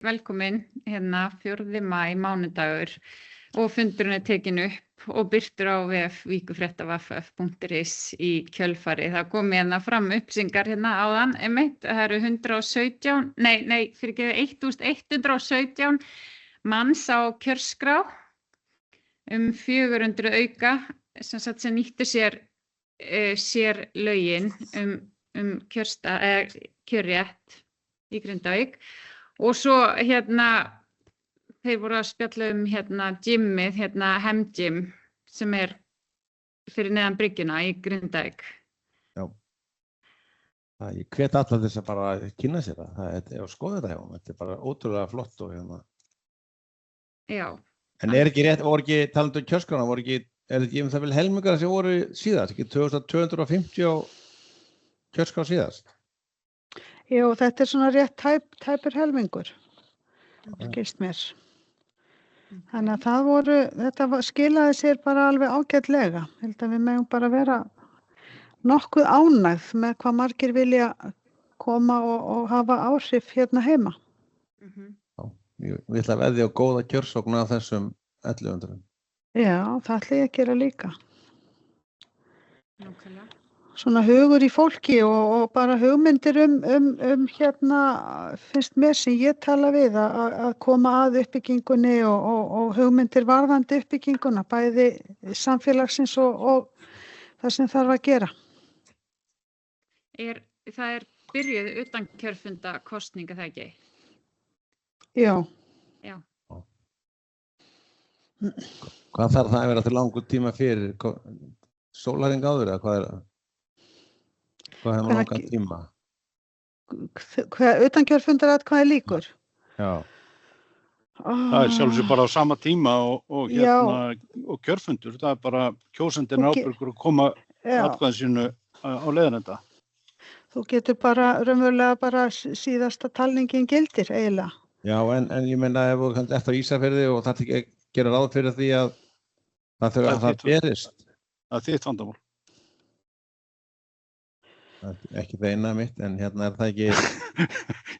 velkomin, 4. maí, mánudagur og fundurinn tekin upp og birtur á vef vikufrétta.vff.is í kjölfarið. Það kom fram upplýsingar áðan, einmitt, það eru 1117 manns á kjörskrá, 400 auka sem nýttu sér lögin kjörrétt í Grindavík. Og svo þeir voru að spjalla gymmið, Hemgym, sem fyrir neðan bryggjuna í Grindavík. Já. Ég hvet alla þess að bara kynna sér það. Það er að skoða þetta hjá þeim. Þetta er bara ótrúlega flott og Já. En ekki rétt, voru ekki, talandi kjörskrána, er ekki það vel helmingar sem voru síðast, ekki 2250 á kjörskrá síðast? Jú, þetta svona rétt tæpur helmingur, skilst mér. Þannig að þetta skilaði sér bara alveg ágætlega. Held að við megum bara vera nokkuð ánægð með hvað margir vilja koma og hafa áhrif heima. Já, við ætla að veðja á góða kjörsókn af þessum 1100. Já, það ætla ég að gera líka. Nákvæmlega. Svona hugur í fólki og bara hugmyndir finnst mér sem ég tala við að koma að uppbyggingunni og hugmyndir varðandi uppbygginguna, bæði samfélagsins og það sem þarf að gera. Það byrjuð utan kjörfunda kosninga, það ekki? Já. Já. Hvað þarf það að vera til langur tíma fyrir? Sólarhring áður eða hvað Hvað hefur langan tíma? Utan kjörfundar hvað líkur? Já. Það sjálfsög bara á sama tíma og kjörfundur. Það bara kjósandinn ábyrgur að koma atkvæði sínu á leiðarenda. Þú getur raunverulega bara síðasta talningin gildir eiginlega. Já, en ég meina ef þú kannt eftir Ísafirði og það ekki gera ráð fyrir því að það berist. Það þitt vandamál. Ekki það eina mitt, en er það ekki...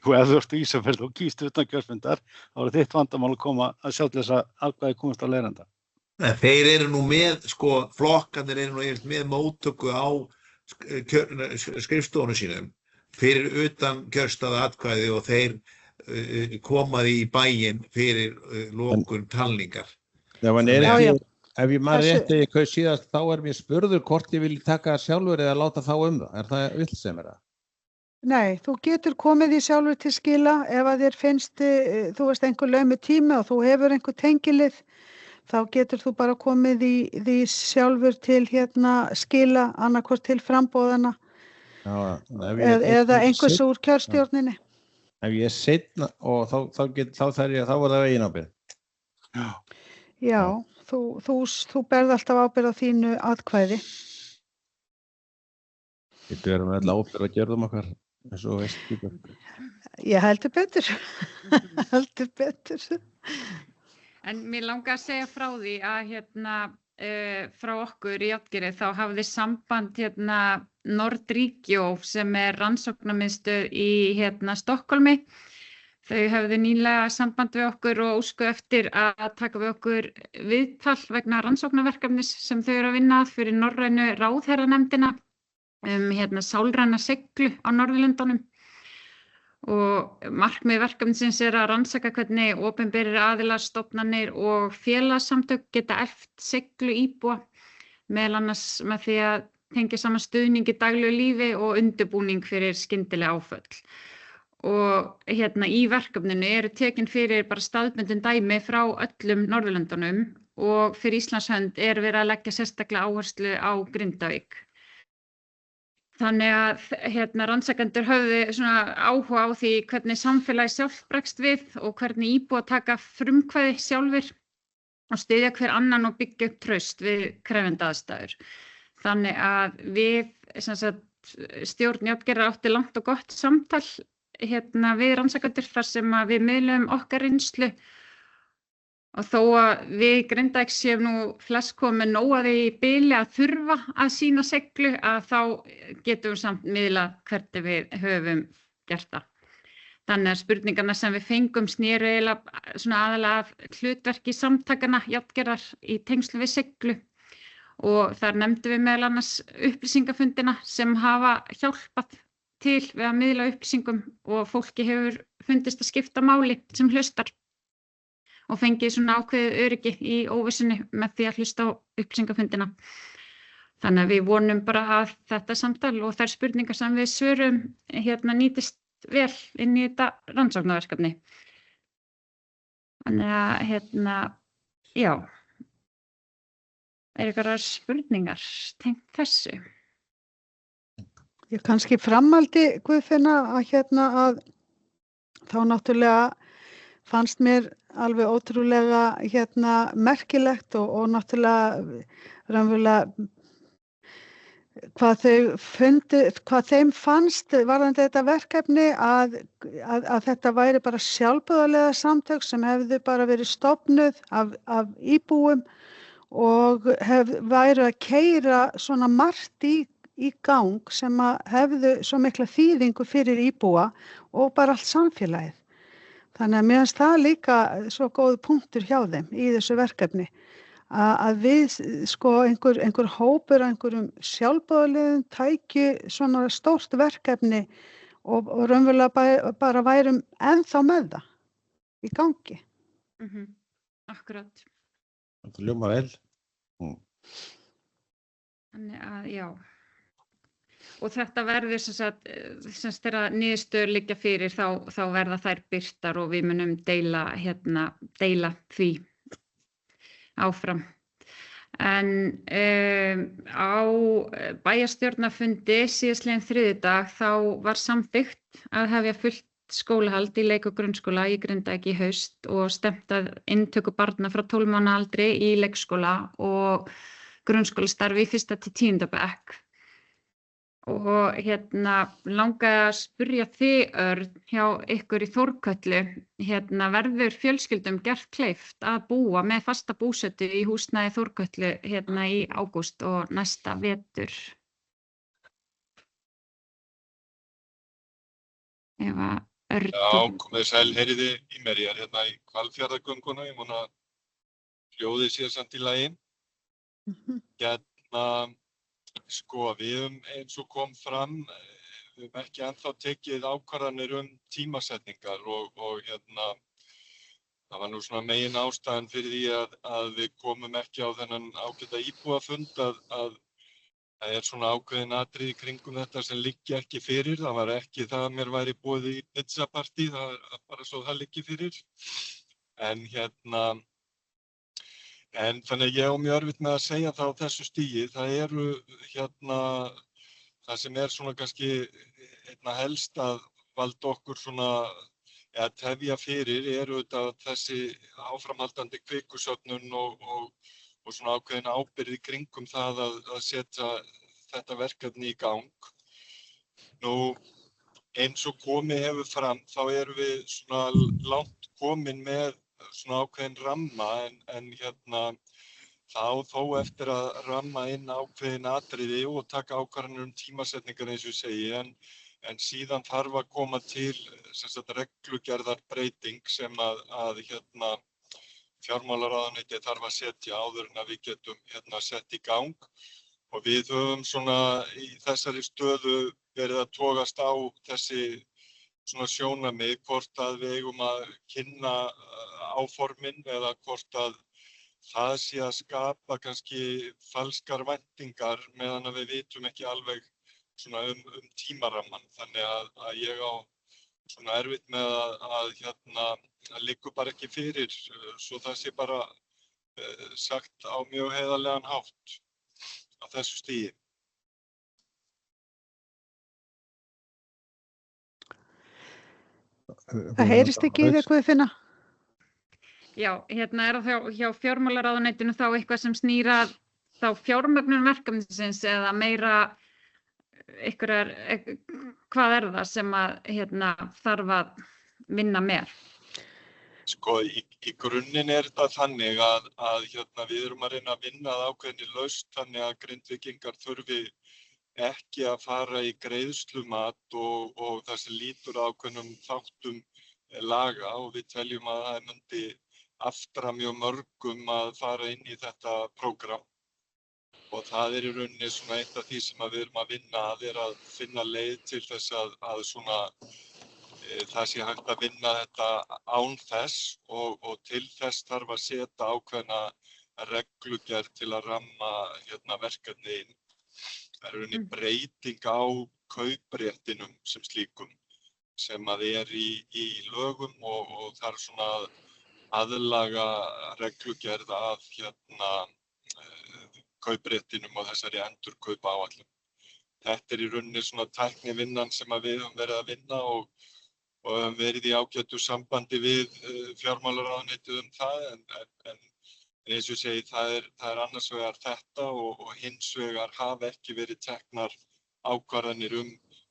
Og ef þú ert í Ísafirði og kýst utan kjörfundar, þá þitt vandamál að koma að sjá til þess að atkvæði komast á leiðarenda. Þeir eru nú með, flokkarnir eru nú með móttöku á skrifstofunum sínum fyrir utan kjörstaða atkvæði og þeir komaði í bæinn fyrir lokun talningar. Já, en ekki, ef ég maður rétti hvað síðast, þá mér spurður hvort ég vil taka sjálfur eða láta þá það. Það vill sem það? Nei, þú getur komið í sjálfur til skila ef að þér finnst, þú veist, einhver laumi tími og þú hefur einhver tengilið, þá getur þú bara komið í sjálfur til skila, annarkvort til framboðana eða einhvers úr kjörstjórninni. Ef ég seinna og þá var það eiginábyrgð. Já, þú berð alltaf ábyrgð á þínu atkvæði. Við berum öll ábyrgð að gjörðum okkar, eins og veist. Ég heldur betur. Heldur betur. En mér langar að segja frá því að frá okkur í Oddgerði þá hafði samband Nordregio sem rannsóknarmiðstöð í Stokkhólmi. Þau hafði nýlega samband við okkur og óskuðu eftir að taka við okkur viðtal vegna rannsóknarverkefnis sem þau eru að vinna að fyrir norrænu ráðherranefndina sálræna seiglu á Norðurlöndunum. Og markmið verkefnisins að rannsaka hvernig opinberir aðilar, stofnanir og félagasamtök geta eflt seiglu íbúa, meðal annars með því að tengja saman stuðning í daglegu lífi og undirbúning fyrir skyndileg áföll. Og í verkefninu eru tekin fyrir bara staðbundin dæmi frá öllum Norðurlöndunum og fyrir Íslands hönd verið að leggja sérstaklega áherslu á Grindavík. Þannig að rannsakendur höfðu svona áhuga á því hvernig samfélagi sjálft bregst við og hvernig íbúar taka frumkvæði sjálfir og styðja hver annan og byggja upp traust við krefjandi aðstæður. Þannig að við, stjórn Oddgerðar átti langt og gott samtal við rannsakendur þar sem að við miðlum okkar reynslu. Og þó að við í Grindavík séum nú flest komið nóg að því í bili að þurfa að sýna seiglu að þá getum við samt miðlað hvernig við höfum gert það. Þannig að spurningarna sem við fengum snéru eiginlega svona aðalega af hlutverki samtakana Járngerðar í tengslu við siglu og þar nefndum við meðal annars upplýsingafundina sem hafa hjálpað til við að miðla upplýsingum og fólki hefur fundist að skipta máli sem hlustar og fengið svona ákveðið öryggi í óvissunni með því að hlusta á upplýsingafundina. Þannig að við vonum bara að þetta samtal og þær spurningar sem við svörum nýtist vel inn í þetta rannsóknarverkefni. Þannig að já, einhverjar spurningar tengt þessu? Ég kannski framhaldi Guðfinna að þá náttúrulega fannst mér alveg ótrúlega merkilegt og náttúrulega raunverulega hvað þeim fannst varðandi þetta verkefni að þetta væri bara sjálfboðaliða samtök sem hefðu bara verið stofnuð af íbúum og væru að keyra svona margt í gang sem að hefðu svo mikla þýðingu fyrir íbúa og bara allt samfélagið. Þannig að mér finnst það líka svo góð punktur hjá þeim í þessu verkefni að við einhver hópur af einhverjum sjálfboðaliðum tæki svona stórt verkefni og raunverulega bara værum ennþá með það í gangi. Akkurat. Það hljómar vel. Þannig að já. Og þetta verður sem sagt þegar niðurstöður liggja fyrir þá verða þær birtar og við munum deila því áfram. En á bæjarstjórnarfundi síðastliðinn þriðjudag þá var samþykkt að hefja fullt skólahald í leik- og grunnskóla í Grindavík í haust og stefnt að inntöku barna frá 12 mánaða aldri í leikskóla og grunnskólastarfi í 1. til 10. bekk. Og langaði að spyrja þig, Örn, hjá ykkur í Þórköllu, verður fjölskyldum gert kleift að búa með fasta búsetu í húsnæði Þórköllu í ágúst og næsta vetur? Eva, Örn. Já, komið sæl, heyriði í mér, ég í Hvalfjarðargönguna, ég vona hljóðið sé samt í lagi. Við höfum eins og kom fram, við höfum ekki ennþá tekið ákvarðanir tímasetningar og það var nú svona megin ástæðan fyrir því að við komum ekki á þennan ágæta íbúafund að það svona ákveðin atriði kringum þetta sem liggi ekki fyrir. Það var ekki það að mér væri boðið í pizzapartí, það bara svo það liggi fyrir. En þannig að ég á mjög erfitt með að segja það á þessu stigi. Það eru það sem svona kannski einna helst að valda okkur svona að tefja fyrir þetta þessi áframhaldandi kvikusöfnun og svona ákveðin ábyrgð í kringum það að setja þetta verkefni í gang. Nú, eins og komið hefur fram, þá erum við svona langt komin með svona ákveðin ramma en þá þó eftir að ramma inn ákveðin atriði og taka ákvarðanir tímasetningar eins og ég segi en síðan þarf að koma til reglugerðarbreyting sem að fjármálaráðuneytið þarf að setja áður en að við getum sett í gang og við höfum svona í þessari stöðu verið að togast á þessi svona sjónarmið hvort að við eigum að kynna áformin eða hvort að það sé að skapa kannski falskar væntingar meðan að við vitum ekki alveg svona tímaramman. Þannig að ég á svona erfitt með að liggur bara ekki fyrir svo það sé bara sagt á mjög heiðarlegan hátt á þessu stigi. Það heyrist ekki í þér, Guðfinna? Já, það hjá fjármálaráðuneytinu þá eitthvað sem snýra þá fjármögnun verkefnisins eða meira hvað það sem að þarf að vinna með? Í grunninn þetta þannig að við erum að reyna að vinna að ákveðinni lausn þannig að Grindvíkingar þurfi ekki að fara í greiðslumat og það sem lítur ákveðnum þáttum laga og við teljum að það myndi aftra mjög mörgum að fara inn í þetta prógram. Og það í rauninni svona eitt af því sem við erum að vinna að finna leið til þess að svona það sé hægt að vinna þetta án þess og til þess þarf að setja ákveðna reglugerð til að ramma verkefni inn. Það í rauninni breyting á kaupréttinum sem slíkum sem að í lögum og þarf svona að aðlaga reglugerð að kaupréttinum og þessari endurkaupa áætlun. Þetta í rauninni svona tæknivinnan sem að við höfum verið að vinna og höfum verið í ágætu sambandi við fjármálaráðuneytið það en eins og ég segi það annars vegar þetta og hins vegar hafa ekki verið teknar ákvarðanir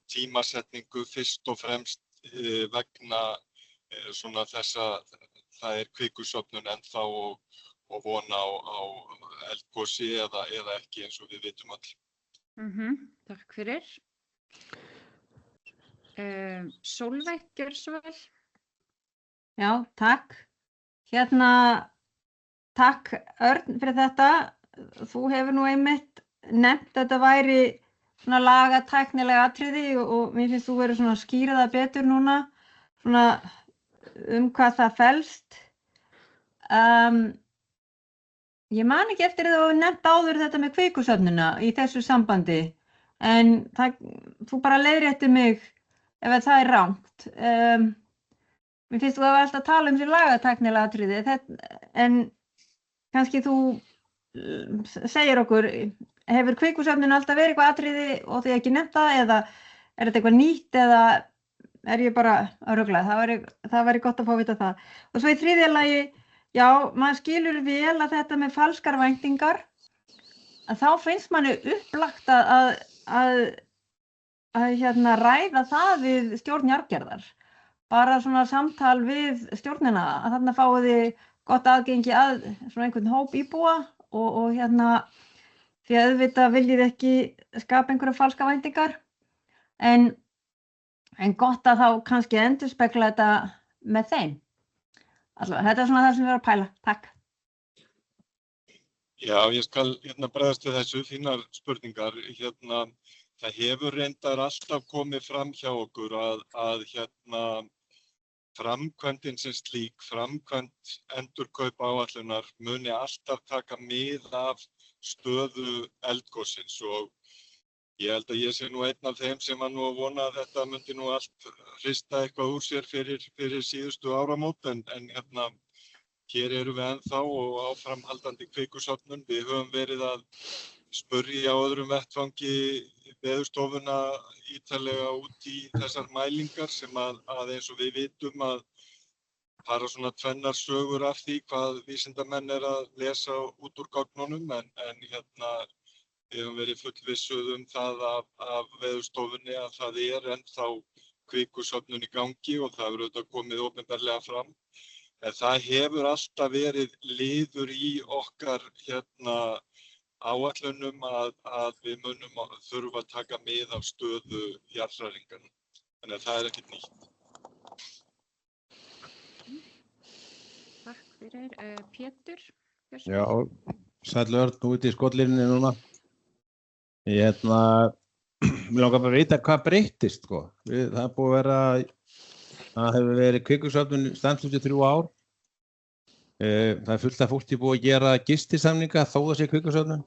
tímasetningu fyrst og fremst vegna svona þessa það kvikusöfnun ennþá og vona á eldgosi eða ekki eins og við vitum öll. Takk fyrir. Sólveig, gjörðu svo vel. Já, takk. Takk Örn fyrir þetta. Þú hefur nú einmitt nefnt að þetta væri svona lagatæknilega atriði og mér finnst þú verið svona að skýra það betur núna, svona hvað það felst. Ég man ekki eftir að þú hefur nefnt áður þetta með kvikusöfnuna í þessu sambandi, en þú bara leiðréttir mig ef það er rangt. Mér finnst þú að alltaf tala þessi lagatæknilega atriði, en kannski þú segir okkur, hefur kvikusöfnun alltaf verið eitthvað atriði og þið ekki nefnt það eða er þetta eitthvað nýtt eða er ég bara að rugla? Það væri gott að fá að vita það. Og svo í þriðja lagi, já, maður skilur vel að þetta með falskar væntingar, að þá finnst manni upplagt að ræða það við stjórn Jarðgerðar. Bara svona samtal við stjórnina, að þarna fáið þið gott aðgengi að svona einhvern hóp íbúa og því að auðvitað viljið ekki skapa einhverja falska væntingar en gott að þá kannski endurspegla þetta með þeim. Alltaf, þetta er svona það sem við erum að pæla. Takk. Já, ég skal bregðast við þessu, þínar spurningar. Það hefur reyndar alltaf komið fram hjá okkur að framkvæmdin sem slík, framkvæmd endurkaupa áætlunar muni alltaf taka mið af stöðu eldgossins og ég held að ég sé nú einn af þeim sem var nú að vona að þetta myndi nú allt hrista eitthvað úr sér fyrir síðustu áramót en hér erum við ennþá og áframhaldandi kvikusöfnun. Við höfum verið að spurja á öðrum vettvangi Veðurstofuna ítarlega út í þessar mælingar sem að eins og við vitum að fara svona tvennar sögur af því hvað vísindamenn að lesa út úr gögnunum en við höfum verið fullvissuð það af Veðurstofunni að það ennþá kvikusöfnun í gangi og það hefur auðvitað komið opinberlega fram. En það hefur alltaf verið liður í okkar áætlunum að við munum þurfa að taka mið af stöðu jarðhræringanna. Þannig að það ekkert nýtt. Takk fyrir. Pétur? Já, sæll Örn út í skotlínunni núna. Mér langar bara að vita hvað breyttist, sko. Það er búið að vera, það hefur verið kvikusöfnun stanslaust í 3 ár. Það er fullt af fólki búið að gera gistisamninga þó það sé kvikusöfnun.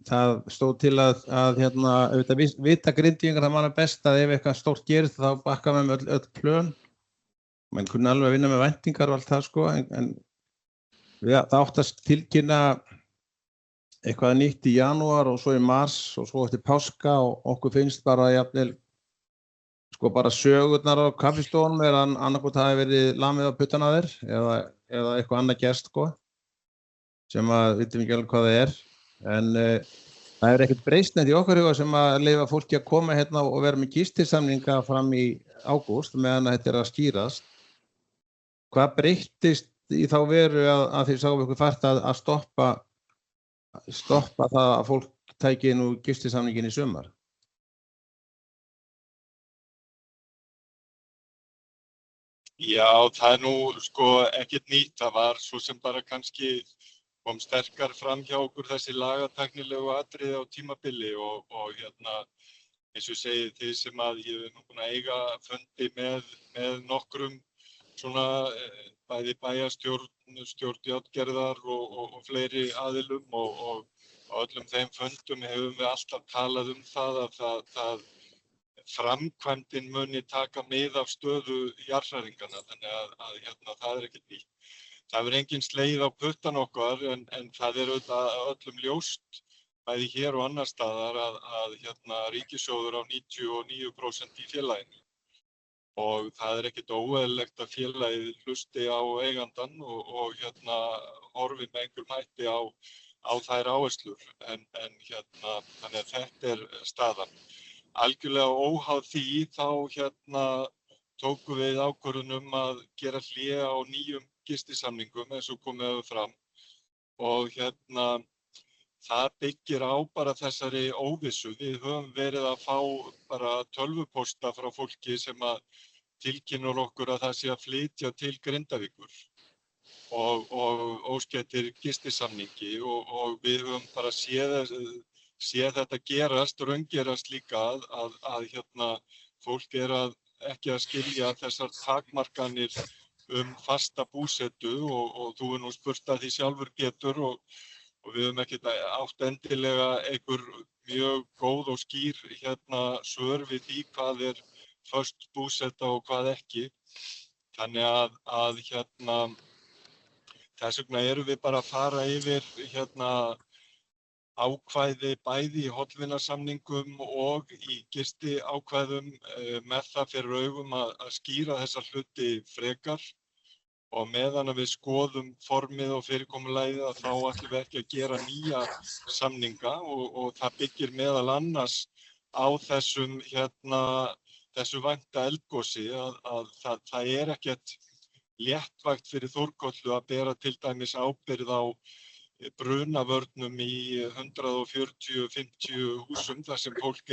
Það stóð til að vita Grindvíkingar það manna best að ef eitthvað stórt gerist þá bakka með öll plön. Menn kunni alveg að vinna með væntingar og allt það sko en það átti að tilkynna eitthvað nýtt í janúar og svo í mars og svo eftir páska og okkur finnst bara jafnvel sko bara sögurnar á kaffistofunum annarkvort hafi verið lamið á puttana þér eða eitthvað annað gerst sko sem að vitum ekki alveg hvað það er en það er ekkert breyst neitt í okkar huga sem að leyfa fólki að koma hérna og vera með gistisamninga fram í ágúst meðan að þetta að skýrast. Hvað breyttist í þá veru að þið sáum ykkur fært að stoppa það að fólk tækið nú gistisamningin í sumar? Já, það nú sko ekkert nýtt, það var svo sem bara kannski kom sterkar fram hjá okkur þessi lagatæknilegu atriði á tímabili og eins og segið þið sem að ég hef nú búin að eiga fundi með nokkrum svona bæði bæjarstjórn, stjórn Járngerðar og fleiri aðilum og á öllum þeim fundum hefum við alltaf talað það að það framkvæmdin muni taka mið af stöðu jarðhræringanna, þannig að það ekkert nýtt. Það engin slegið á puttan okkar en það auðvitað öllum ljóst, bæði hér og annar staðar að ríkissjóður á 99% í félaginu. Og það ekkert óeðlilegt að félagið hlusti á eigandann og horfi með einhverjum hætti á þær áherslur. Þannig að þetta staðan. Algjörlega óháð því þá tókum við ákvörðun að gera hlé á nýjum gistisamningum eins og komið hefur fram og það byggir á bara þessari óvissu. Við höfum verið að fá bara tölvupósta frá fólki sem að tilkynnur okkur að það sé að flytja til Grindavíkur og óska eftir gistisamningi og við höfum bara séð þetta raungerast líka að fólk að ekki að skilja þessar takmarkanir fasta búsetu og þú nú spurt að því sjálfur Pétur og við höfum ekkert átt endilega einhver mjög góð og skýr svör við því hvað föst búseta og hvað ekki. Þannig að þess vegna erum við bara að fara yfir ákvæði bæði í hollvinasamningum og í gistiákvæðum með það fyrir augum að skýra þessa hluti frekar og meðan að við skoðum formið og fyrirkomulagið að þá ætlum við ekki að gera nýja samninga og það byggir meðal annars á þessu vænta eldgosi að það ekkert léttvægt fyrir Þórkollu að bera til dæmis ábyrgð á brunavörnum í 140-50 húsum þar sem fólk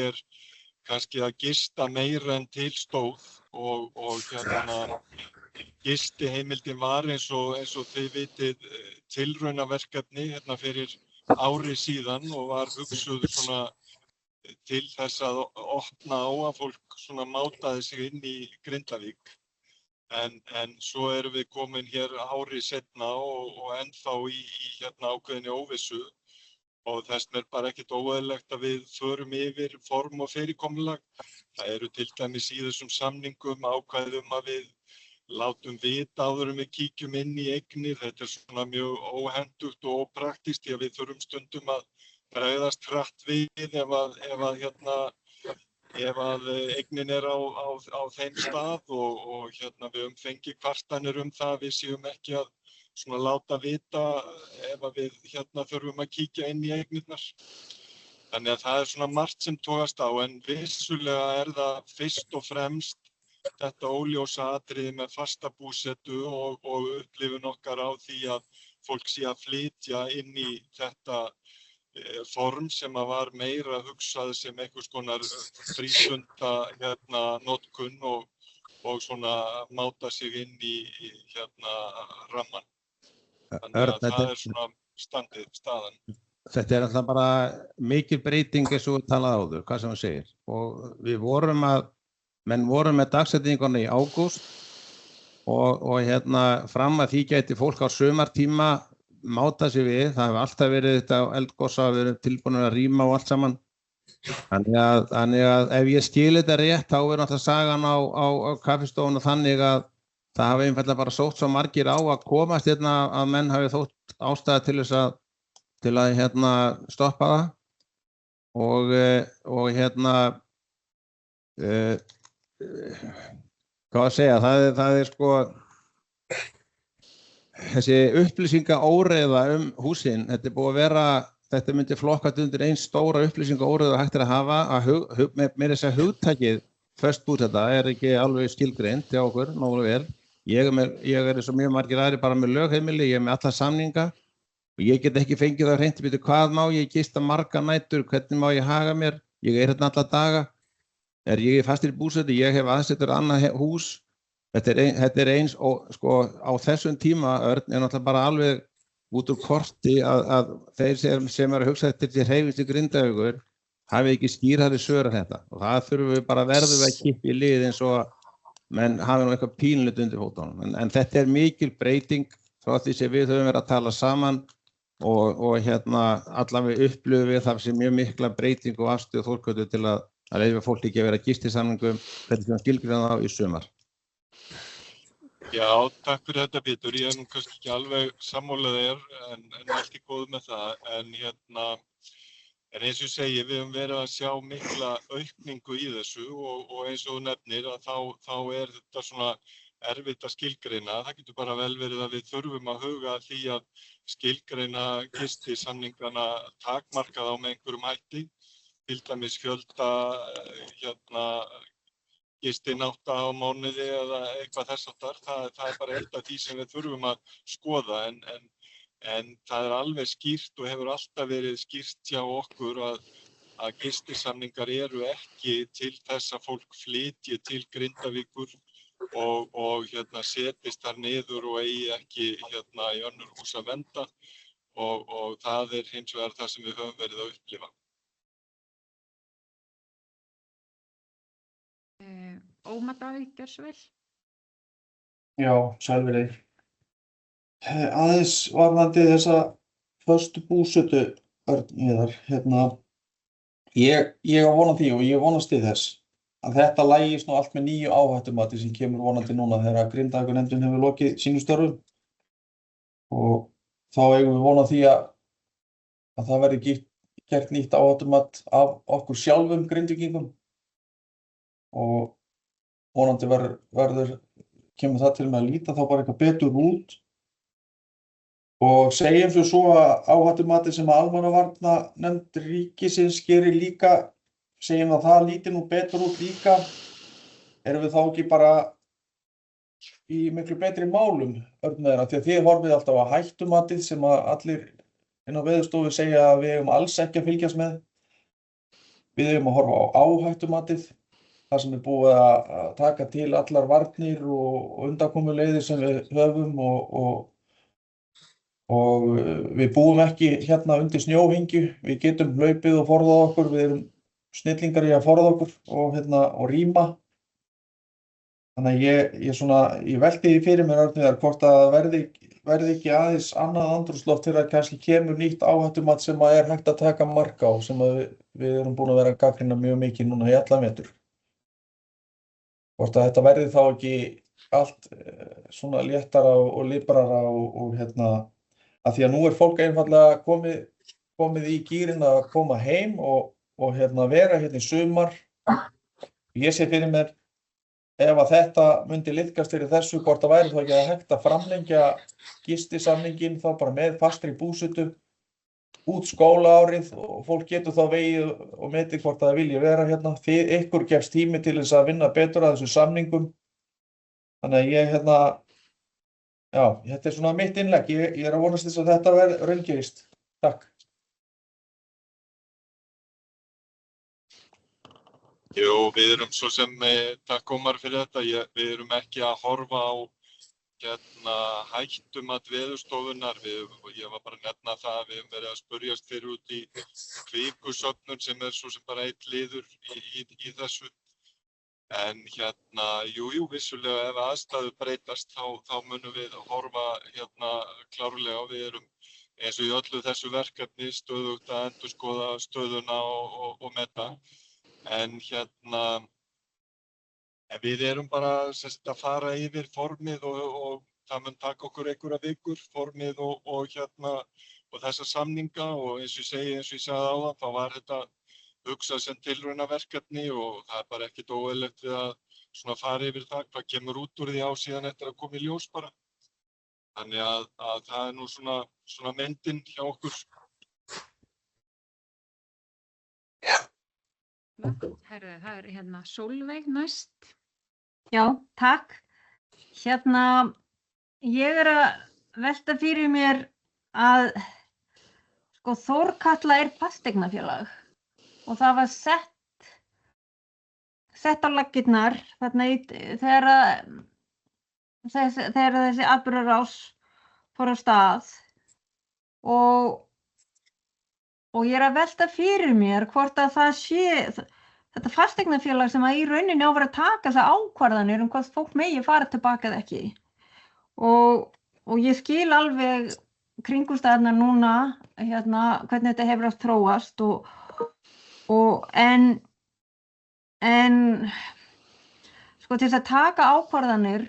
kannski að gista meira en til stóð og gistiheimildin var eins og þið vitið tilraunaverkefni fyrir ári síðan og var hugsuð svona til þess að opna á að fólk svona mátaði sig inn í Grindavík. En svo erum við komin hér ári seinna og ennþá í ákveðinni óvissu og þess vegna bara ekkert óeðlilegt að við förum yfir form og fyrirkomulag. Það eru til dæmis í þessum samningum ákvæðum að við látum vita áður en við kíkjum inn í eignir. Þetta svona mjög óhentugt og ópraktist því að við þurfum stundum að bregðast hratt við ef eignin á þeim stað og við höfum fengið kvartanir það við séum ekki að svona láta vita ef við þurfum að kíkja inn í eignirnar. Þannig að það svona margt sem togast á en vissulega það fyrst og fremst þetta óljósa atriði með fasta búsetu og upplifun okkar á því að fólk sé að flytja inn í þetta form sem var meira hugsað sem einhvers konar frístunda notkun og svona máta sig inn í ramman. Þannig að það svona staðan. Þetta alltaf bara mikil breyting eins og við talaði áður, hvað sem þú segir. Og menn voru með dagsetningarna í ágúst og fram að því gæti fólk á sumartíma máta sig við, það hefur alltaf verið þetta eldgosa, við erum tilbúin að rýma og allt saman. Þannig að ef ég skil þetta rétt, þá alltaf sagan á kaffistofun og þannig að það hafi einfaldlega bara sótt svo margir á að komast að menn hafi þótt ástæða til að stoppa það og hvað að segja, það sko þessi upplýsingaóreiða húsin, þetta búið að vera, þetta myndi flokkast undir einn stóra upplýsingaóreiða hægt að hafa, með þess að hugtakið föst búseta ekki alveg skilgreint hjá okkur, nógulega vel. Ég eins og mjög margir aðrir bara með lögheimili, ég með alla samninga og ég get ekki fengið það hreint, veitu hvað má ég gista marga nætur, hvernig má ég haga mér, ég hérna alla daga, ég fastur í búsetu, ég hef aðsettur annað hús, þetta eins og sko á þessum tíma Örn náttúrulega bara alveg út úr korti að þeir sem að hugsa til því hreyfist í Grindavíkur hafi ekki skýrari svör þetta og það þurfum við bara verðum við að kippa í lið eins og menn hafi nú eitthvað pínlegt undir fótunum en þetta mikil breyting frá því sem við höfum verið að tala saman og allavega upplifum við það sem mjög mikla breyting og afstöðu Þórkötlu til að leyfa fólki ekki að vera gistisamningum hvernig sem skilgreina þá í sumar. Já, takk fyrir þetta Pétur. Ég nú kannski ekki alveg sammála þér en ekki góð með það. En eins og ég segi, við höfum verið að sjá mikla aukningu í þessu og eins og þú nefnir að þá þetta svona erfitt að skilgreina. Það getur bara vel verið að við þurfum að huga að því að skilgreina gistisamningana takmarka þá með einhverjum hætti. Til dæmis fjölda gistinátta á mánuði eða eitthvað þess háttar. Það bara eitt af því sem við þurfum að skoða en það alveg skýrt og hefur alltaf verið skýrt hjá okkur að gistisamningar eru ekki til þess að fólk flytji til Grindavíkur og setjist þar niður og eigi ekki í önnur hús að venda og það hins vegar það sem við höfum verið að upplifa. Ómar Davíð, gjör svo vel. Já, sælverið. Aðeins varðandi þessa föstu búsetu Örn, ég á von á því og ég vonast til þess að þetta lagist nú allt með nýju áhættumati sem kemur vonandi núna þegar Grindavíkurnefndin hefur lokið sínum störfum og þá eigum við von á því að það verði gert nýtt áhættumat af okkur sjálfum Grindvíkingum og vonandi kemur það til með að líta þá bara eitthvað betur út og segjum svo að áhættumati sem að almannavarnanefnd ríkisins gerir líka, segjum að það líti nú betur út líka, erum við þá ekki bara í miklu betri málum Örn með þeirra, því að þið horfið alltaf á hættumatið sem að allir inn á Veðurstofu segja að við eigum alls ekki að fylgjast með, við eigum að horfa á áhættumatið. Það sem búið að taka til allar varnir og undankomuleiðir sem við höfum og við búum ekki hérna undir snjóhengju, við getum hlaupið og forðað okkur, við erum snillingar í að forða okkur og rýma. Þannig að ég velti því fyrir mér Örn hvort að verði ekki aðeins annað andrúmsloft þegar kannski kemur nýtt áhættumat sem að hægt að taka mark á sem að við erum búin að vera að gagnrýna mjög mikið núna í alla vetur. Hvort að þetta verði þá ekki allt svona léttara og librara og að því að nú fólk einfaldlega komið í gírinn að koma heim og vera í sumar. Ég sé fyrir mér ef að þetta myndi liðkast fyrir þessu hvort að væri þá ekki að hægt að framlengja gistisamninginn þá bara með fastri búsetu út skólaárið og fólk getur þá vegið og metið hvort það vilji vera hérna. Ykkur gefst tími til þess að vinna betur að þessu samningum. Þannig að ég þetta svona mitt innlegg. Ég að vonast þess að þetta raungerist. Takk. Jú, við erum svo sem, takk Ómar fyrir þetta, við erum ekki að horfa á hættumat Veðurstofunnar, ég var bara að nefna það að við höfum verið að spurjast fyrir út í kvikusöfnun sem svo sem bara eitt liður í þessu. En jú, vissulega ef aðstæður breytast þá munum við horfa klárlega og við erum eins og í öllu þessu verkefni stöðugt að endurskoða stöðuna og meta. En við erum bara að fara yfir formið og það mun taka okkur einhverja vikur, formið og þessa samninga og eins og ég sagði áðan, þá var þetta hugsað sem tilraunaverkefni og það bara ekkert óeðlilegt við að fara yfir það, hvað kemur út úr því á síðan eftir að koma í ljós bara. Þannig að það nú svona myndin hjá okkur. Herðu, það Sólveig næst. Já, takk. Ég að velta fyrir mér að sko Þórkatla fasteignafélag og það var sett á laggirnar þarna þegar þessi atburðarás fór af stað og ég að velta fyrir mér hvort að það sé þetta fasteignafélag sem að í rauninni á að vera að taka þessar ákvarðanir hvort fólk megi fara tilbaka eða ekki og ég skil alveg kringumstæðurnar núna hvernig þetta hefur að þróast en sko til þess að taka ákvarðanir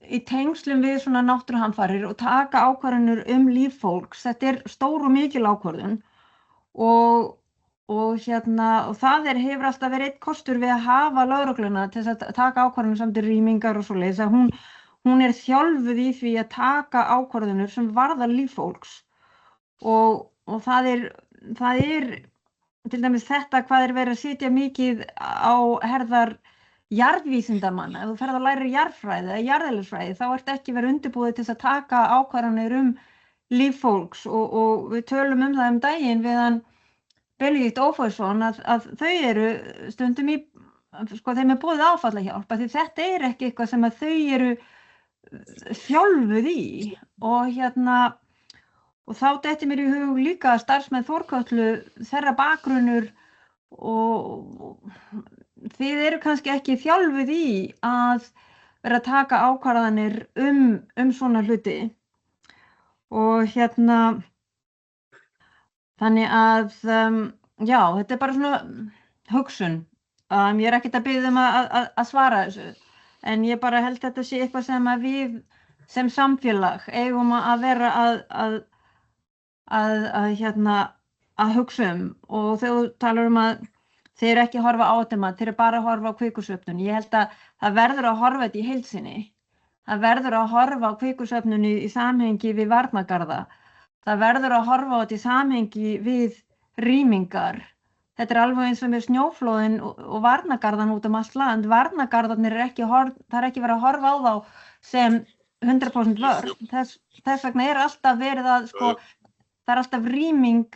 í tengslum við svona náttúruhamfarir og taka ákvarðanir líf fólks, þetta stór og mikil ákvörðun og það hefur alltaf verið einn kostur við að hafa lögregluna til þess að taka ákvarðanir samt rýmingar og svoleiðis að hún þjálfuð í því að taka ákvarðanir sem varða líf fólks og það til dæmis þetta hvað verið að setja mikið á herðar jarðvísindamanna. Ef þú ferð að læra jarðfræði eða jarðeðlisfræði þá ekki verið undirbúið til þess að taka ákvarðanir líf fólks og við tölum það daginn við hann Benedikt Ófeirsson að þau stundum sko þeim boðið áfallahjálp því þetta ekki eitthvað sem að þau þjálfuð í og þá detti mér í hug líka að starfsmenn Þórkötlu þeirra bakgrunnur og þið kannski ekki þjálfuð í að vera að taka ákvarðanir svona hluti og þannig að já, þetta bara svona hugsun ég ekkert að biðja að svara þessu en ég bara held þetta sé eitthvað sem að við sem samfélag eigum að vera að hugsa og þegar þú talar að þeir ekki horfa á þetta þeir bara að horfa á kvikursöfnun ég held að það verður að horfa þetta í heild sinni það verður að horfa á kvikursöfnun í samhengi við varnargarða það verður að horfa á þetta í samhengi við rýmingar þetta alveg eins og með snjóflóðin og varnargarðan út allt land varnargarðarnir ekki verið að horfa á þá sem 100% vörn þess vegna alltaf verið að sko það alltaf rýming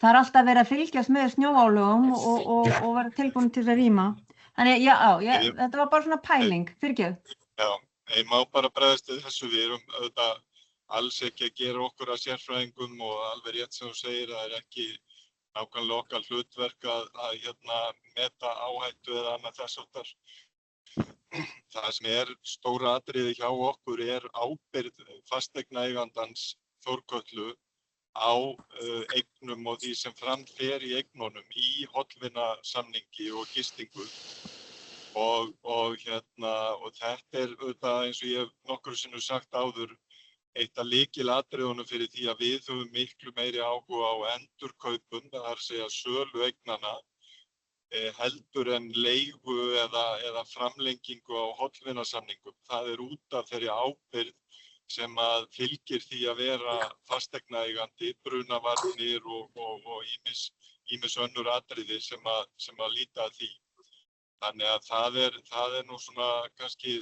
það alltaf verið að fylgjast með snjóálögum og vera tilbúin til að rýma þannig þetta var bara svona pæling fyrirgefðu. Já, ég má bara bregðast við þessu við auðvitað alls ekki að gera okkur að sérfræðingum og alveg rétt sem þú segir það ekki nákvæmlega okkar hlutverk að meta áhættu eða annað þess áttar. Það sem stóra atriði hjá okkur ábyrgð fasteignaeigandans Þórkötlu á eignum og því sem fram fer í eignunum í hollvinasamningi og gistingu og þetta auðvitað eins og ég hef nokkru sinnum sagt áður eitt af lykilatriðunum fyrir því að við höfum miklu meiri áhuga á endurkaupum, það að segja sölu eignanna heldur en leigu eða framlengingu á hollvinasamningum. Það út af þeirri ábyrgð sem að fylgir því að vera fasteignaeigandi, brunavarnir og ýmis önnur atriði sem að líta að því. Þannig að það nú svona kannski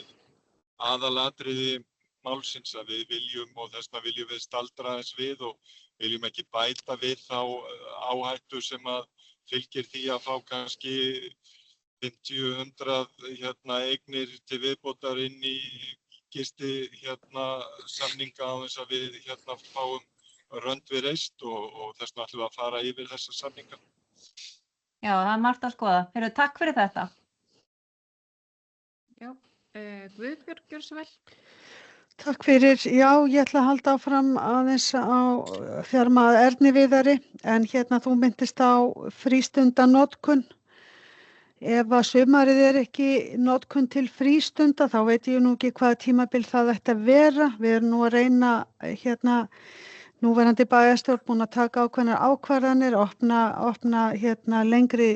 aðalatriði málsins að við viljum og þess vegna viljum við staldra aðeins við og viljum ekki bæta við þá áhættu sem að fylgir því að fá kannski 50-100 eignir til viðbótar inn í gisti samninga á þess að við fáum rönd við reist og þess vegna ætlum við að fara yfir þessa samninga. Já, það margt að skoða. Takk fyrir þetta. Já, Guðbjörg, gjörðu svo vel. Takk fyrir. Já, ég ætla að halda áfram aðeins á þjarma Erni Viðari en þú myndist á frístundanotkun. Ef að sumarið ekki notkun til frístunda þá veit ég nú ekki hvaða tímabil það ætti að vera. Við erum nú að reyna núverandi bæjarstjórn búin að taka ákveðnar ákvarðanir, opna lengri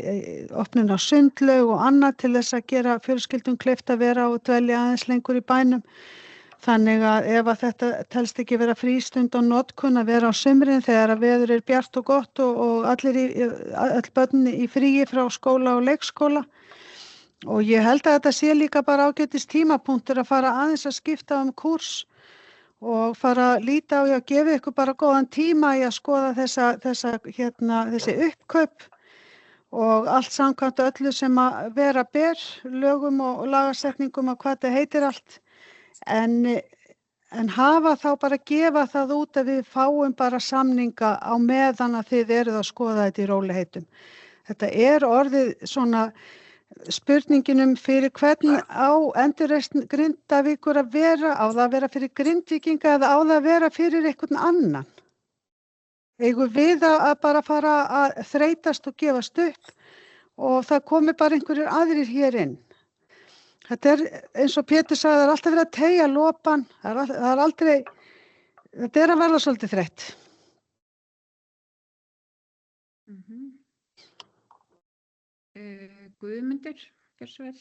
opnun á sundlaug og annað til þess að gera fjölskyldum kleift að vera og dvelja aðeins lengur í bænum. Þannig að ef að þetta telst ekki vera frístund og notkun að vera á sumrin þegar að veður bjart og gott og öll börn í fríi frá skóla og leikskóla. Og ég held að þetta sé líka bara ágætis tímapunktur að fara aðeins að skipta kúrs og fara að líta á að gefa ykkur bara góðan tíma í að skoða þessi uppkaup og allt samkvæmt öllu sem að vera ber, lögum og lagasetningum og hvað þetta heitir allt. En hafa þá bara gefa það út að við fáum bara samninga á meðan að þið eruð að skoða þetta í rólegheitum. Þetta orðið svona spurningin fyrir hvern á endurreisn Grindavíkur að vera, á það að vera fyrir Grindvíkinga eða á það að vera fyrir einhvern annan. Eigum við að bara fara að þreytast og gefast upp og það komi bara einhverjir aðrir hér inn. Þetta eins og Pétur sagði, það alltaf verið að teygja lopan, það aldrei, þetta að verða svolítið þreytt. Guðmundur, gjörðu svo vel.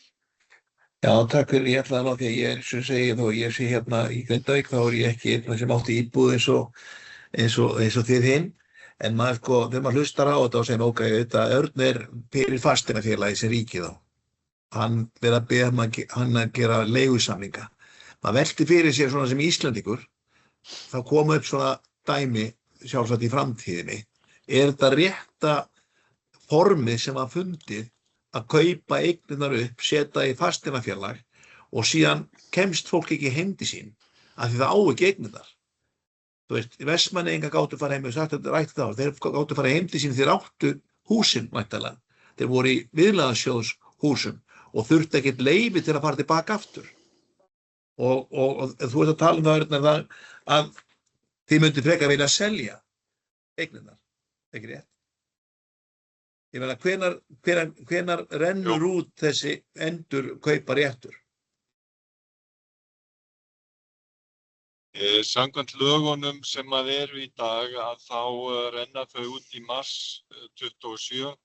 Já, takk fyrir, ég ætlaði að því að ég sem segi þó, ég sé hérna í Grindavík, þá ég ekki einn sem átti íbúð eins og þið hinn, en maður sko, þegar maður hlustar á þetta og segir, ok, þetta Örn fyrir fasteignafélagi sem ríkið á. Hann að biðja hann að gera leigusamninga. Maður velti fyrir sér svona sem Íslendingur, þá koma upp svona dæmi sjálfsagt í framtíðinni. Þetta rétta formið sem var fundið að kaupa eignirnar upp, setja í fasteignafélag og síðan kemst fólk ekki heimdi sín af því það á ekki eignirnar. Þú veist, Vestmannaeyingar gátu fara heim, þeir gátu fara heimdi sín, þeir áttu húsin væntanlega. Þeir voru í viðlagarsjóðshúsum og þurfti ekkert leyfi til að fara tilbaka aftur. Og þú ert að tala það að þið myndi frekar vilja selja eignirnar, ekki rétt? Ég meina, hvenær rennur út þessi endur kaupa réttur? Samkvæmt lögunum sem að eru í dag að þá renna þau út í mars 27.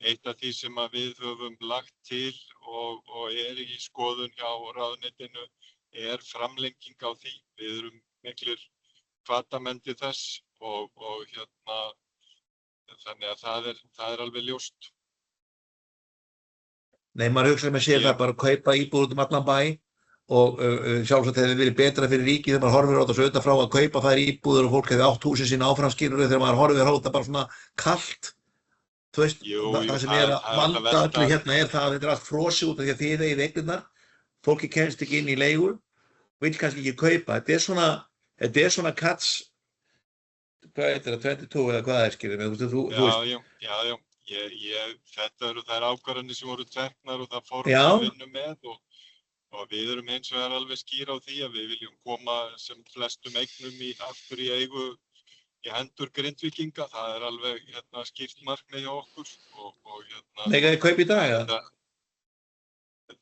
Eitt af því sem að við höfum lagt til og í skoðun hjá ráðuneytinu framlenging á því. Við erum miklir hvatamenn til þess og þannig að það alveg ljóst. Nei, maður hugsa með sér það bara að kaupa íbúð út allan bæ og sjálfsagt hefði verið betra fyrir ríkið þegar maður horfir á þetta svo utan frá að kaupa þær íbúður og fólk hefði átt húsin sín áfram skilur þegar maður horfir á þetta bara svona kalt. Þú veist, það sem að valda öllu hérna það að þetta allt frosið út af því að þið eigið eignirnar, fólki kemst ekki inn í leigu, vill kannski ekki kaupa. Þetta svona Cats, hvað heitir það, 22 eða hvað skilur mig, Já, þetta eru þær ákvarðanir sem voru teknar og það fórum að vinna með og við erum hins vegar alveg skýr á því að við viljum koma sem flestum eignum aftur í eigu í hendur Grindvíkinga. Það alveg skýrt markmið hjá okkur og Mega þið kaupa í dag, eða?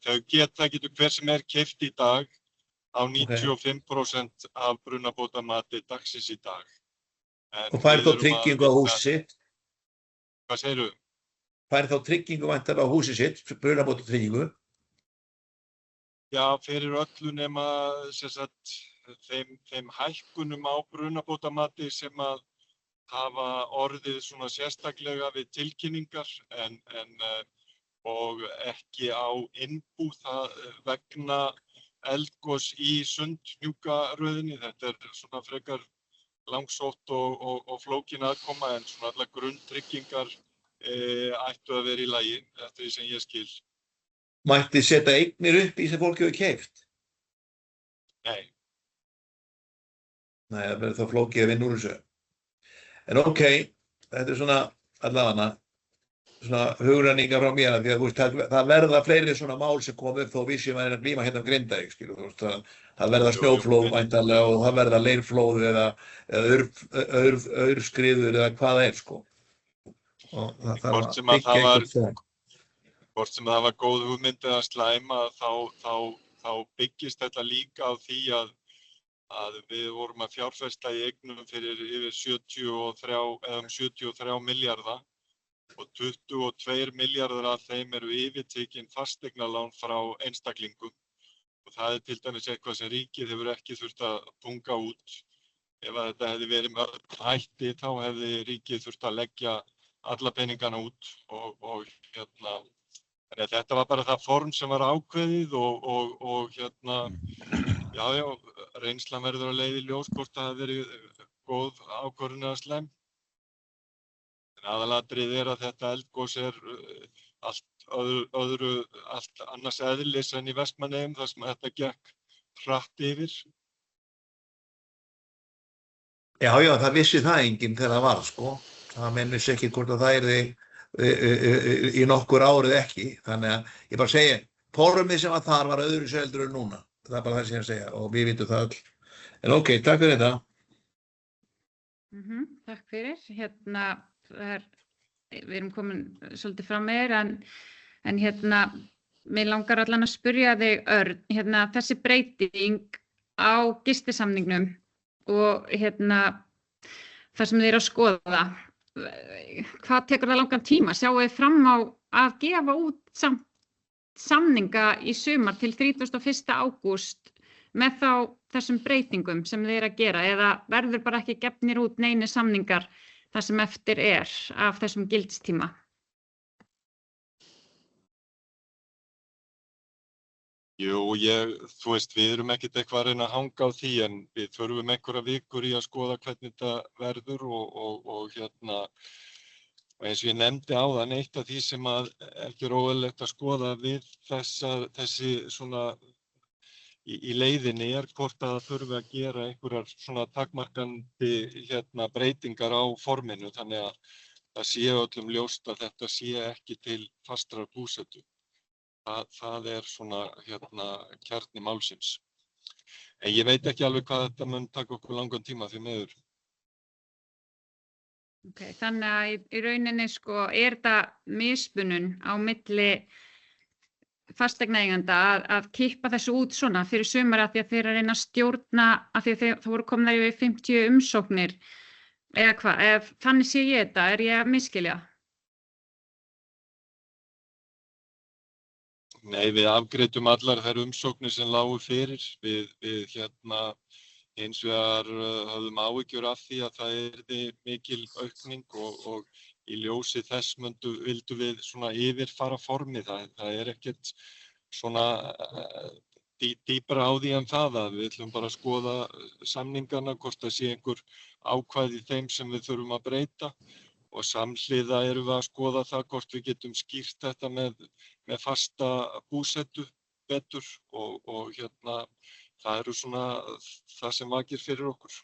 Það getur hver sem keypt í dag á 95% af brunabótamati dagsins í dag. Og fær þá tryggingu á húsið sitt? Hvað segirðu? Fær þá tryggingu væntanlega á húsið sitt, brunabótatryggingu? Já, fyrir öllu nema þeim hækkunum á brunabótamati sem að hafa orðið svona sérstaklega við tilkynningar og ekki á innbúð vegna eldgos í Sundhnjúkaröðinni. Þetta svona frekar langsótt og flókin aðkoma en svona allar grunntryggingar ættu að vera í lagi eftir því sem ég skil. Mætti setja eignir upp í sem fólk hefur keypt? Nei. Nei, það verður þá flókið að vinna úr þessu. En ok, þetta svona allavega svona hugrenningar frá mér því að það verða fleiri svona mál sem kom upp þó við að glíma hérna Grindavík, skilur þú veist, það verða snjóflóð væntanlega og það verða leirflóð eða aurskriður eða hvað sko. Hvort sem það var góð hugmynd eða slæma þá byggist þetta líka á því að við vorum að fjárfesta í eignum fyrir yfir 73 milljarða og 22 milljarðar af þeim eru yfirtekin fasteignalán frá einstaklingum og það til dæmis eitthvað sem ríkið hefur ekki þurft að punga út. Ef þetta hefði verið með hætti þá hefði ríkið þurft að leggja alla peningana út og þetta var bara það form sem var ákveðið og reynslan verður að leiða í ljós hvort það hafi verið góð ákvörðun eða slæm. En aðalatriðið að þetta eldgos allt annars eðlis en í Vestmannaeyjum þar sem þetta gekk hratt yfir. Já, það vissi það enginn þegar það var, sko. Það menn vissi ekki hvort að það yrði í nokkur árið ekki. Þannig að ég bara segja, formið sem var þar var öðru seldur en núna. Það bara það sem ég segja og við vitum það öll. En ok, takk fyrir þetta. Takk fyrir. Við erum komin svolítið fram meir en mig langar allan að spyrja þig, Örn, þessi breyting á gistisamningnum og það sem þið eru að skoða, hvað tekur það langan tíma? Sjáu þið fram á að gefa út samninga í sumar til 31. ágúst með þessum breytingum sem þið eru að gera eða verður bara ekki gefnir út neini samningar það sem eftir af þessum gildistíma? Jú, þú veist, við erum ekkert eitthvað að reyna að hanga á því en við þurfum einhverja vikur í að skoða hvernig þetta verður og eins og ég nefndi áðan, eitt af því sem ekki er óeðlilegt að skoða við þessi svona í leiðinni hvort að það þurfi að gera einhverjar svona takmarkandi breytingar á forminu þannig að það sé öllum ljóst að þetta sé ekki til fastrar búsetu. Það er svona kjarni málsins. En ég veit ekki alveg hvað þetta mun taka okkur langan tíma því miður. Ok, þannig að í rauninni er þetta mismunun á milli fasteignaeigenda að kippa þessu út svona fyrir sumar af því að þeir að reyna að stjórna af því að það voru komnar yfir 50 umsóknir eða hvað, þannig sé ég þetta, er ég að misskilja? Nei, við afgreiddum allar þær umsóknir sem lágu fyrir. Við hins vegar höfðum áhyggjur af því að það yrði mikil aukning og í ljósi þess vildum við svona yfirfara formið. Það er ekkert svona dýpra á því en það að við ætlum bara að skoða samningana, hvort það sé einhver ákvæði í þeim sem við þurfum að breyta. Og samhliða erum við að skoða það hvort við getum skýrt þetta með fasta búsetu betur og það eru svona það sem vakir fyrir okkur.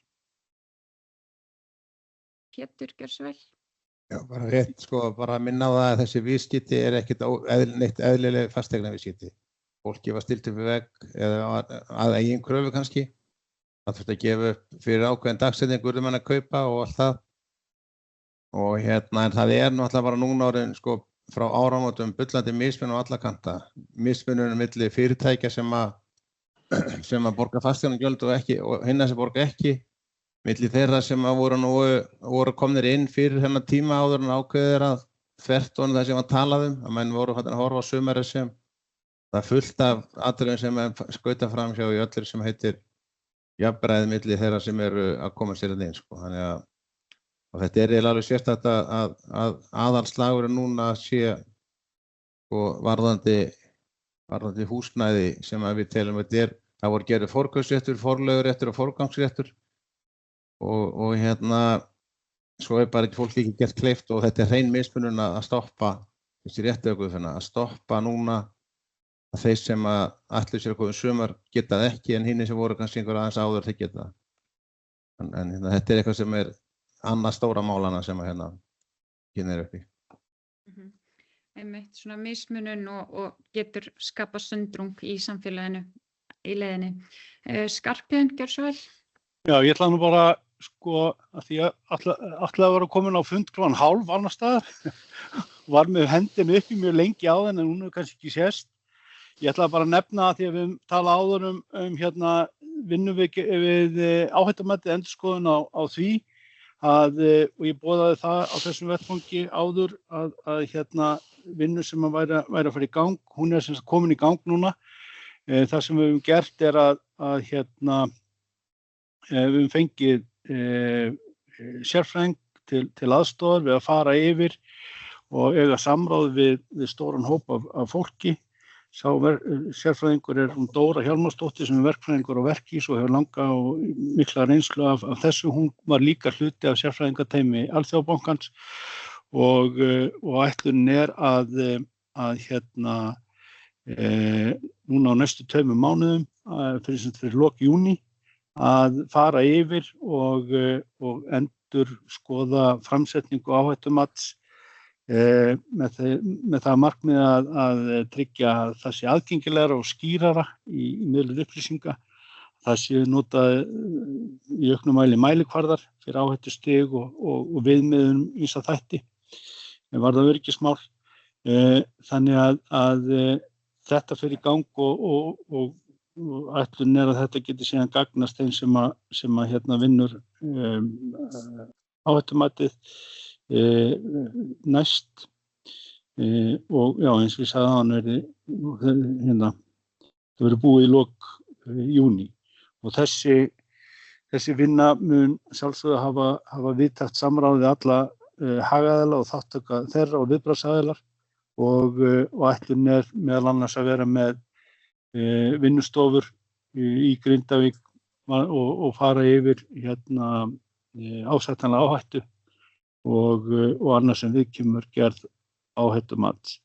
Pétur, gjörðu svo vel. Já, bara rétt, bara að minna á það að þessi viðskipti ekkert neitt eðlileg fasteignaviðskipti. Fólki var stillt upp við vegg eða að eigin kröfu kannski. Það þurfti að gefa upp fyrir ákveðin dagsetningu mann að kaupa og allt það. Og en það er náttúrulega bara núna orðin frá áramótum bullandi mismunum á alla kanta. Mismunum milli fyrirtækja sem að borga fasteignagjöld og hinna sem borga ekki. Milli þeirra sem voru komnir inn fyrir hennar tíma áður en ákveðir að þvert og það sem var talað að menn voru að horfa á sumarið sem það fullt af atriðum sem skauta framhjá í öllu sem heitir jafnræði milli þeirra sem eru að koma sér inn. Þannig að og þetta er alveg sérstakt að aðalslagurinn núna sé varðandi húsnæði sem við telum að það voru gerður forkaupsréttur, forleiguréttur og forgangsréttur og svo bara ekki fólk ekki gert kleift og þetta er hrein mismunun að stoppa þessi réttökuðuna, að stoppa núna að þeir sem ætlu sér að koma sumar geta það ekki en hinni sem voru kannski einhver aðeins áður þeir geta það. En þetta er eitthvað sem er annað stóra málana sem kynir upp í. Einmitt svona mismunun og getur skapað sundrung í samfélaginu í leiðinni. Skarphéðinn, gjörðu svo vel. Já, ég ætla nú bara að því að ætlaði að vera komin á fund 12:30 annars staðar. Var með hendin upp í mjög lengi á þenn en hún er kannski ekki sést. Ég ætlaði bara að nefna að því að við tala áður vinnum við áhættumatið endurskoðun á því og ég boðaði það á þessum vettvangi áður að vinnu sem væri að fara í gang, hún er sem sagt komin í gang núna. Það sem við höfum gert er að við höfum fengið sérfræðing til aðstoðar við að fara yfir og eiga samráð við stóran hóp af fólki sérfræðingur hún Dóra Hjálmarsdóttir sem verkfræðingur á Verkís og hefur langa og mikla reynslu af þessu. Hún var líka hluti af sérfræðingateymi Alþjóðabankans og ætlunin að núna á næstu 2 mánuðum fyrir lok júní að fara yfir og endur skoða framsetningu áhættumats með það markmið að tryggja að það sé aðgengilegra og skýrara í miðlun upplýsinga. Það sé notað í auknum mæli mælikvarðar fyrir áhættustig og viðmiðun ýmsa þætti varða öryggismál. Þannig að þetta fer í gang og ætlunin að þetta geti síðan gagnast þeim sem vinnur áhættumatið næst og já, eins og ég sagði áðan það verður búið í lok júní og þessi vinna mun sjálfsögðu hafa víðtækt samráð við alla hagaðila og þáttaka þeirra og viðbragðsaðilar og ætlunin meðal annars að vera með vinnustofur í Grindavík og fara yfir ásættanlega áhættu og annað sem viðkemur gerð áhættumats.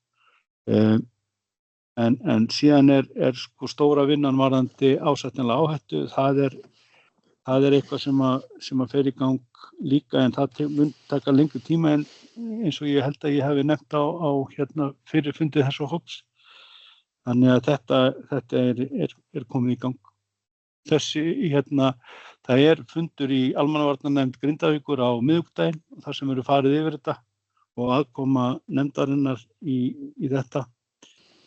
En síðan sko stóra vinnan varðandi ásættanlega áhættu, það er eitthvað sem að fer í gang líka en það mun taka lengri tíma en eins og ég held að ég hef nefnt á fyrir fundið þessu hóps. Þannig að þetta er komið í gang. Það fundur í almannavarnanefnd Grindavíkur á miðvikudaginn þar sem verður farið yfir þetta og aðkoma nefndarinnar í þetta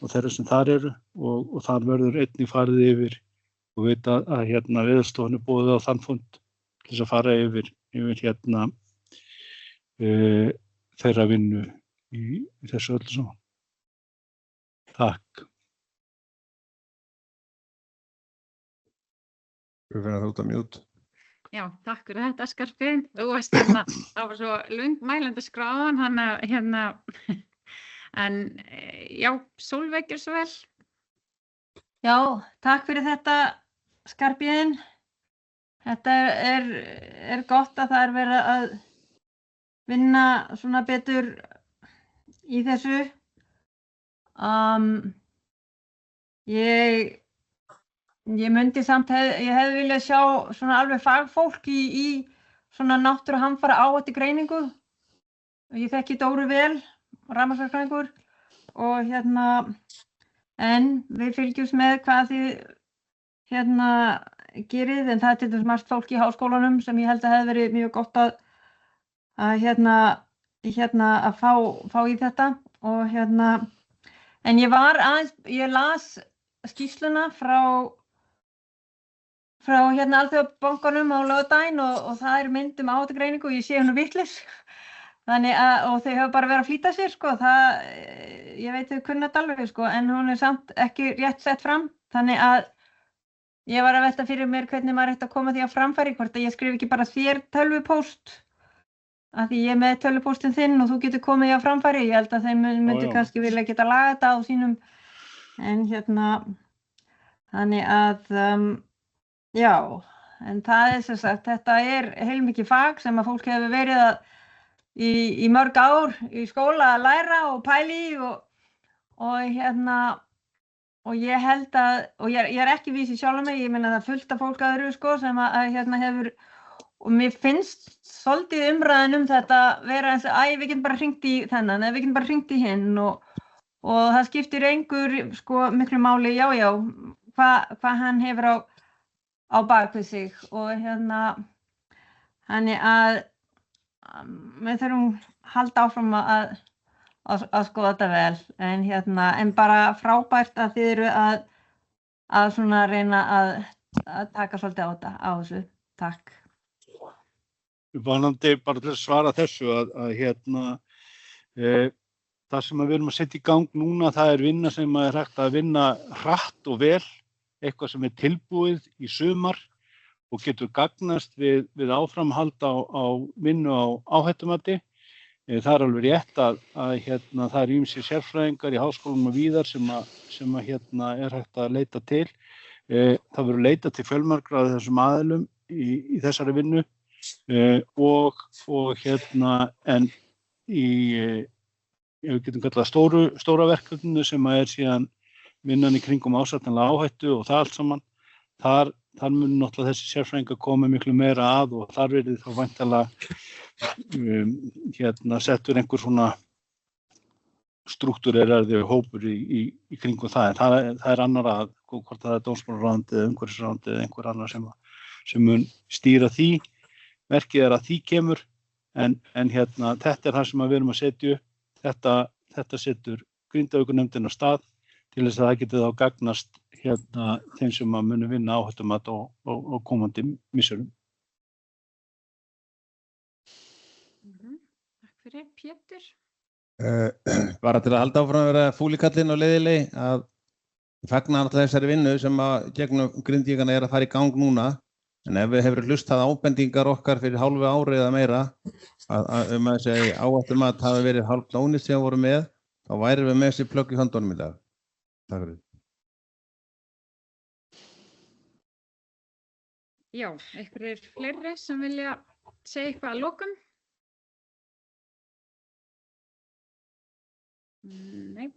og þeirra sem þar eru og þar verður einnig farið yfir og veit að Veðurstofan boðið á þann fund til þess að fara yfir þeirra vinnu í þessu öllu saman. Takk. Við finnum það út að mjút. Já, takk fyrir þetta, Skarphéðinn. Þú varst það var svo löng mælandi skráðan, en já, Sólveig svo vel. Já, takk fyrir þetta, Skarphéðinn. Þetta er gott að það verið að vinna svona betur í þessu. Ég myndi samt, ég hefði viljað sjá svona alveg fagfólk í svona náttúruhamfara áhættugreiningu. Ég þekki Dóru vel, rafmagnsverkfræðingur og en við fylgjumst með hvað þið gerið en það er til dæmis margt fólk í háskólanum sem ég held að hefði verið mjög gott að fá í þetta og en ég las skýrsluna frá Alþjóðabankanum á laugardaginn og það mynd áhættugreiningu og ég sé hún vitlaus. Þannig og þau hafa bara verið að flýta sér sko, ég veit þau kunna þetta alveg sko, en hún samt ekki rétt sett fram. Þannig að ég var að velta fyrir mér hvernig maður ætti að koma því á framfæri, hvort að ég skrif ekki bara þér tölvupóst, að því ég með tölvupóstin þinn og þú getur komið því á framfæri. Ég held að þeim myndi kannski vilja geta laga þetta á sínum, en þannig að já, en það sem sagt, þetta heilmikið fag sem að fólk hefur verið í mörg ár í skóla að læra og pæli og ég held að, og ég ekki vísi sjálf mig, ég meina það fullt af fólk öðru sko sem að hefur, og mér finnst svolítið umræðan þetta vera eins og, við getum bara hringt í þennan, eða við getum bara hringt í hinn og það skiptir engur sko miklu máli, já, hvað hann hefur á bakvið sig og þannig að við þurfum halda áfram að skoða þetta vel en bara frábært að þið eru að svona reyna að taka svolítið á þessu. Takk. Vonandi bara til að svara þessu að það sem við erum að setja í gang núna, það vinna sem hægt að vinna hratt og vel, eitthvað sem tilbúið í sumar og getur gagnast við áframhald á vinnu á áhættumati. Það er alveg rétt að það eru ýmsir sérfræðingar í háskólanum og víðar sem er hægt að leita til. Það verður leitað til fjölmargra af þessum aðilum í þessari vinnu en við getum kallað stóra verkefninu sem er síðan vinnan í kringum ásættanlega áhættu og það allt saman. Þar mun náttúrulega þessi sérfræðingar koma miklu meira að og þar verður þá væntanlega settur einhver svona strúktúreraður hópur í kringum það. En það er annar að hvort það er dómsmálaráðuneytið eða umhverfisráðuneytið eða einhver annar sem mun stýra því. Verkið er að því kemur en þetta er það sem við erum að setja upp. Þetta setur Grindavíkurnefndin af stað til þess að það geti þá gagnast þeim sem að munu vinna áhættumat á komandi misserum. Takk fyrir, Pétur. Bara til að halda áfram að vera fúlikallinn og leiðilegi að fagna alltaf þessari vinnu sem að gegnum Grindvíkana er að fara í gang núna. En ef við hefur hlustað ábendingar okkar fyrir hálfu ári eða meira að þessi áhættumat hafi verið hálfklónið sem voru með, þá væri við með þessi plögg í höndunum í dag. Takk fyrir. Já, einhverjir fleiri sem vilja segja eitthvað að lokum? Nei.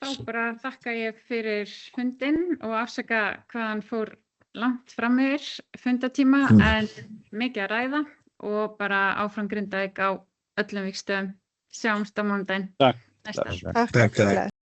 Þá bara þakka ég fyrir fundinn og afsaka hvaðan fór langt fram yfir fundatíma en mikið að ræða og bara áfram Grindavík á öllum vígstöðum. Sjáumst á mánudaginn. Takk. Takk.